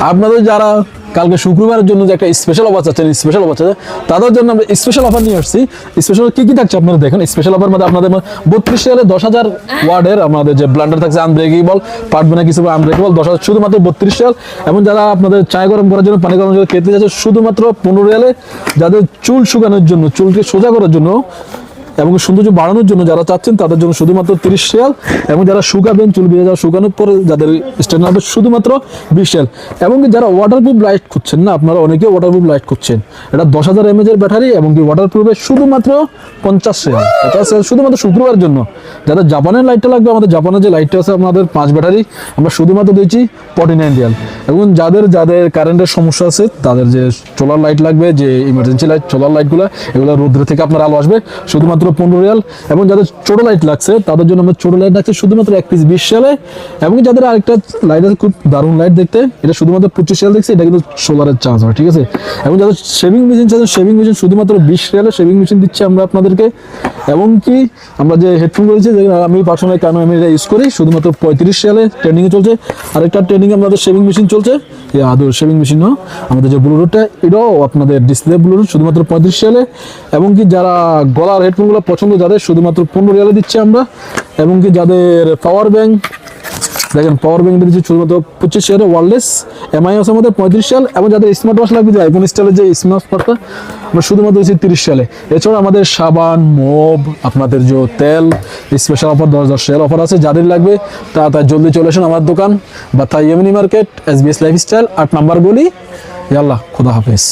আপনাদের যারা কালকে শুক্রবারের জন্য যে একটা স্পেশাল অফার চাচ্ছেন, স্পেশাল অফার চাচ্ছেন, তাদের জন্য আমরা স্পেশাল অফার নিয়ে আসছি। স্পেশাল কি কি থাকছে আপনারা দেখেন। স্পেশাল অফার মধ্যে আপনাদের 32 সালে 10,000 ওয়ার্ডের আমাদের যে ব্লান্ডার থাকছে আনব্রেকেবল, পারবে না কিছু আনব্রেকেবল 10,000 শুধুমাত্র 32 সাল। এবং যারা আপনাদের চায় গরম করার জন্য, পানি গরম করার জন্য খেতে যাচ্ছে শুধুমাত্র 15 রিয়ালে, যাদের চুল শুকানোর জন্য, চুলকে সোজা করার জন্য এবং সৌন্দর্য বাড়ানোর জন্য যারা চাচ্ছেন তাদের জন্য শুধুমাত্র 30 রিয়াল। এবং যারা শুকাবেন, চুল ভিজে যাওয়া শুকানোর পরে যাদের স্ট্যান্ড হবে শুধুমাত্র 20 রিয়াল। এবং যারা ওয়াটারপ্রুফ লাইট খুঁজছেন না, আপনারা অনেকে ওয়াটারপ্রুফ লাইট খুঁজছেন, এটা 10,000 mAh এর ব্যাটারি এবং কি ওয়াটারপ্রুফে শুধুমাত্র 50 রিয়াল। 50 রিয়াল শুধুমাত্র শুক্রবারের জন্য। যারা জাপানের লাইটটা লাগবে, আমাদের জাপানের যে লাইটটা আছে আমাদের 5 ব্যাটারি, আমরা শুধুমাত্র দিয়েছি 49 রিয়াল। এবং যাদের কারেন্টের সমস্যা আছে, তাদের যে সোলার লাইট লাগবে, যে ইমার্জেন্সি লাইট সোলার লাইটগুলো, এগুলো রোদ্র থেকে আপনার আলো আসবে শুধুমাত্র 15 রিয়াল। এবং যাদের ছোট লাইট লাগছে তাদের জন্য আমরা ছোট লাইট লাগছে শুধুমাত্র 1 পিস 20 রিয়ালে। এবং যাদের আরেকটা লাইট আছে খুব দারুণ লাইট দেখতে, এটা শুধুমাত্র 25 রিয়াল দেখছে, এটা কিন্তু সোলারের চার্জ হয়, ঠিক আছে। এবং যাদের শেভিং মেশিন চাচ্ছেন, শেভিং মেশিন শুধুমাত্র 20 রিয়ালে শেভিং মেশিন দিচ্ছি আমরা আপনাদেরকে। এবং কি আমরা যে হেডফোন করেছি, আমি পার্সোনালি কানো আমি এটা ইউজ করি, শুধুমাত্র 35 রিয়ালে ট্রেন্ডিংয়ে চলছে। আরেকটা ট্রেন্ডিংয়ে আমাদের শেভিং মেশিন চলছে, আদৌ শেভিং মেশিন না, আমাদের যে ব্লুটুথটা, এটাও আপনাদের ডিসপ্লে ব্লুটুথ শুধুমাত্র 35 রিয়ালে। এবং কি যারা গলার হেডফোনগুলো পছন্দ যাদের, শুধুমাত্র 15 রিয়ালে দিচ্ছি আমরা। এবং কি যাদের পাওয়ার ব্যাংক দেখেন, পাওয়ার ব্যাংক দিচ্ছি শুধুমাত্র 25 রিয়ালে ওয়্যারলেস। এমআই আছে আমাদের 35 রিয়াল। এবং যাদের স্মার্ট ওয়াচ লাগবে, যে আইফোন স্টাইলের যে স্মার্ট ওয়াচটা, আমরা শুধুমাত্র দিচ্ছি 30 রিয়ালে। এছাড়া আমাদের সাবান, মোব, আপনাদের যে তেল স্পেশাল অফার 10,000 রিয়াল অফার আছে। যাদের লাগবে তাড়াতাড়ি জলদি চলে আসুন আমার দোকান, বাথা ইয়েমেনি মার্কেট, SBS লাইফস্টাইল, 8 নম্বর গলি। ইয়াল্লাহ, খুদা হাফেজ।